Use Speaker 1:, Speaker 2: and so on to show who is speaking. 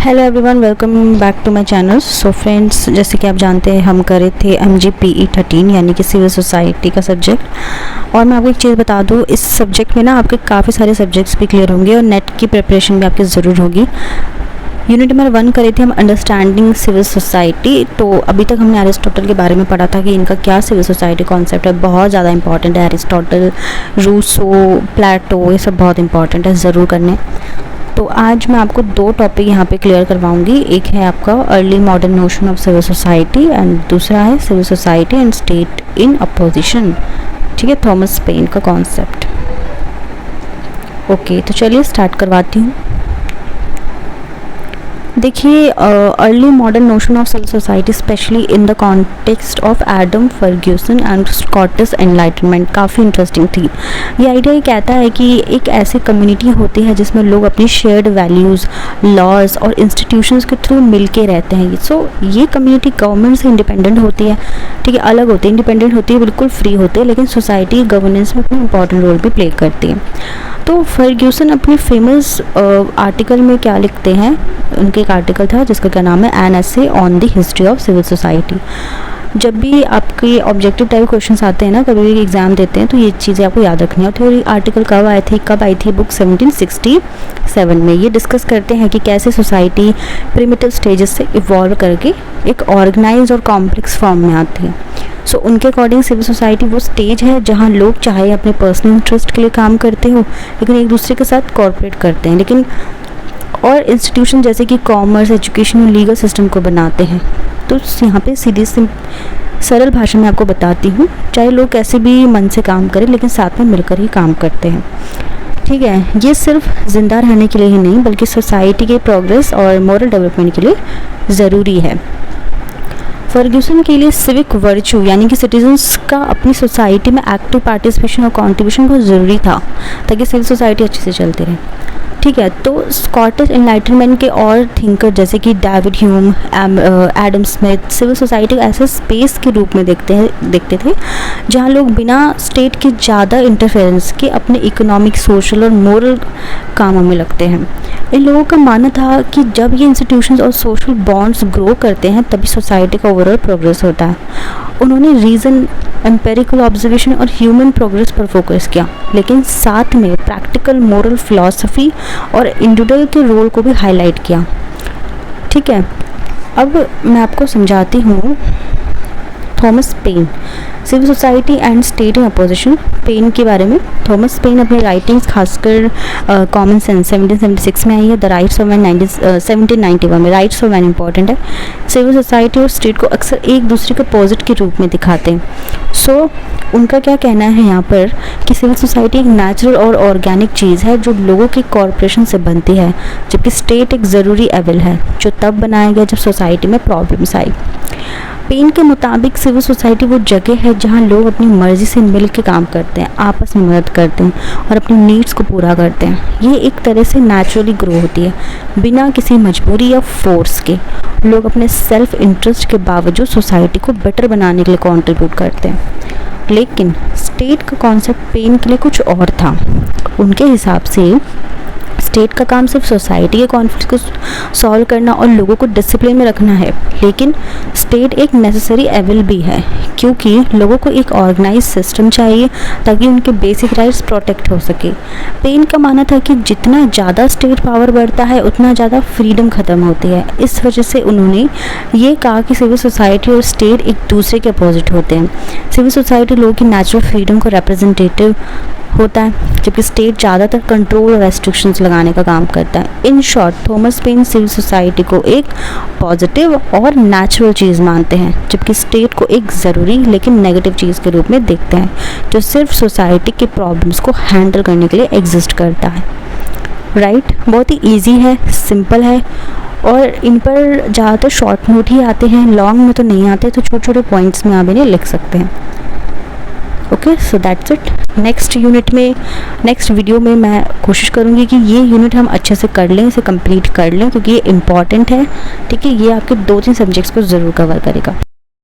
Speaker 1: Hello everyone, welcome back to my channel. So friends, जैसे कि आप जानते हैं हम करे थे MGPE 13 यानी कि सिविल सोसाइटी का सब्जेक्ट। और मैं आपको एक चीज़ बता दूं, इस सब्जेक्ट में ना आपके काफ़ी सारे सब्जेक्ट्स भी क्लियर होंगे और नेट की प्रिपरेशन भी आपकी ज़रूर होगी। यूनिट नंबर 1 करे थे हम अंडरस्टैंडिंग सिविल सोसाइटी। तो अभी तक हमने एरिस्टोटल के बारे में पढ़ा था कि इनका क्या सिविल सोसाइटी कॉन्सेप्ट है, बहुत ज़्यादा इंपॉर्टेंट है। एरिस्टोटल, रूसो, प्लेटो, ये सब बहुत इंपॉर्टेंट है, ज़रूर करने। तो आज मैं आपको 2 टॉपिक यहाँ पे क्लियर करवाऊंगी। एक है आपका early modern notion of civil society and दूसरा है civil society and state in opposition. ठीक है, थॉमस पेन का कॉन्सेप्ट। ओके, तो चलिए स्टार्ट करवाती हूँ। देखिए, early modern notion of civil society specially in the context of Adam Ferguson and Scottish enlightenment काफ़ी इंटरेस्टिंग थी। ये आइडिया ये कहता है कि एक ऐसी कम्युनिटी होती है जिसमें लोग अपनी शेयर्ड वैल्यूज़, लॉज और इंस्टीट्यूशंस के थ्रू मिलके रहते हैं। सो ये कम्युनिटी गवर्नमेंट से इंडिपेंडेंट होती है, ठीक है, अलग होती है, इंडिपेंडेंट होती है, बिल्कुल फ्री होती है, लेकिन सोसाइटी गवर्नेंस में अपना इंपॉर्टेंट रोल भी प्ले करती है। तो फर्ग्यूसन अपनी फेमस आर्टिकल में क्या लिखते हैं, उनके एक आर्टिकल था जिसका क्या नाम है, an essay on the history of civil society. जब भी आपके ऑब्जेक्टिव टाइप क्वेश्चंस आते हैं ना, कभी भी एग्जाम देते हैं, तो ये चीज़ें आपको याद रखनी है। और आर्टिकल कब आई थी बुक 1767 में। ये डिस्कस करते हैं कि कैसे सोसाइटी प्रिमिटिव स्टेजेस से इवॉल्व करके एक ऑर्गेनाइज और कॉम्प्लेक्स फॉर्म में आती है। सो उनके अकॉर्डिंग सिविल सोसाइटी वो स्टेज है जहाँ लोग चाहे अपने पर्सनल इंटरेस्ट के लिए काम करते हो, लेकिन एक दूसरे के साथ कॉर्पोरेट करते हैं, लेकिन और इंस्टीट्यूशन जैसे कि कॉमर्स, एजुकेशन और लीगल सिस्टम को बनाते हैं। तो यहाँ पे सीधी सरल भाषा में आपको बताती हूँ, चाहे लोग कैसे भी मन से काम करें, लेकिन साथ में मिलकर ही काम करते हैं। ठीक है, ये सिर्फ ज़िंदा रहने के लिए ही नहीं बल्कि सोसाइटी के प्रोग्रेस और मॉरल डेवलपमेंट के लिए ज़रूरी है। फर्ग्यूसन के लिए सिविक वर्च्यू यानी कि सिटीजन्स का अपनी सोसाइटी में एक्टिव पार्टिसिपेशन और कंट्रीब्यूशन बहुत ज़रूरी था ताकि सिविल सोसाइटी अच्छे से चलती रहे। ठीक है, तो स्कॉटिश एनलाइटनमेंट के और थिंकर जैसे कि David Hume, Adam Smith civil society को ऐसे स्पेस के रूप में देखते थे जहाँ लोग बिना स्टेट के ज़्यादा इंटरफेरेंस के अपने इकोनॉमिक, सोशल और मोरल कामों में लगते हैं। इन लोगों का मानना था कि जब ये इंस्टीट्यूशंस और सोशल बॉन्ड्स ग्रो करते हैं तभी सोसाइटी का ओवरऑल प्रोग्रेस होता है। उन्होंने रीज़न, एम्पेरिकल ऑब्जर्वेशन और ह्यूमन प्रोग्रेस पर फोकस किया, लेकिन साथ में प्रैक्टिकल मोरल फिलॉसफी और इंडिविजुअल के रोल को भी हाईलाइट किया। ठीक है, अब मैं आपको समझाती हूँ Thomas Paine, civil society and state in opposition. Paine के बारे में थॉमस पेन अपने राइटिंग्स खासकर कॉमन सेंस 1776 में आई है, द राइट्स ऑफ मैन 1791 में। राइट्स ऑफ मैन इंपॉर्टेंट है। सिविल सोसाइटी और स्टेट को अक्सर एक दूसरे के अपोजिट के रूप में दिखाते हैं। सो उनका क्या कहना है यहाँ पर कि सिविल सोसाइटी एक नेचुरल और ऑर्गेनिक चीज़ है जो लोगों के कॉर्पोरेशन से बनती है, जबकि स्टेट एक ज़रूरी एविल है जो तब बनाया गया जब सोसाइटी में प्रॉब्लम्स आई। पेन के मुताबिक सिविल सोसाइटी वो जगह है जहाँ लोग अपनी मर्ज़ी से मिल के काम करते हैं, आपस में मदद करते हैं और अपनी नीड्स को पूरा करते हैं। ये एक तरह से नेचुरली ग्रो होती है बिना किसी मजबूरी या फोर्स के। लोग अपने सेल्फ इंटरेस्ट के बावजूद सोसाइटी को बेटर बनाने के लिए कंट्रीब्यूट करते हैं। लेकिन स्टेट का कॉन्सेप्ट पेन के लिए कुछ और था। उनके हिसाब से स्टेट का काम सिर्फ सोसाइटी के कॉन्फ्लिक्ट को सॉल्व करना और लोगों को डिसिप्लिन में रखना है, लेकिन स्टेट एक नेसेसरी एविल भी है क्योंकि लोगों को एक ऑर्गेनाइज सिस्टम चाहिए ताकि उनके बेसिक राइट्स प्रोटेक्ट हो सके। पेन का मानना था कि जितना ज़्यादा स्टेट पावर बढ़ता है उतना ज़्यादा फ्रीडम ख़त्म होती है। इस वजह से उन्होंने ये कहा कि सिविल सोसाइटी और स्टेट एक दूसरे के अपोजिट होते हैं। सिविल सोसाइटी लोगों की नेचुरल फ्रीडम को रिप्रेजेंटेटिव होता है, जबकि स्टेट ज़्यादातर कंट्रोल और रेस्ट्रिक्शंस लगाने का काम करता है। In short, Thomas Paine civil society को एक पॉजिटिव और नेचुरल चीज़ मानते हैं, जबकि स्टेट को एक ज़रूरी लेकिन नेगेटिव चीज़ के रूप में देखते हैं जो सिर्फ सोसाइटी के प्रॉब्लम्स को हैंडल करने के लिए एग्जिस्ट करता है। राइट, बहुत ही ईजी है, सिंपल है और इन पर ज़्यादातर शॉर्ट नोट ही आते हैं, लॉन्ग में तो नहीं आते, तो छोटे छोटे पॉइंट्स में आप इन्हें लिख सकते हैं। Okay, so that's it. Next video में मैं कोशिश करूँगी कि ये यूनिट हम अच्छे से कर लें, इसे कंप्लीट कर लें क्योंकि ये इम्पॉर्टेंट है। ठीक है, ये आपके 2-3 सब्जेक्ट्स को ज़रूर कवर करेगा।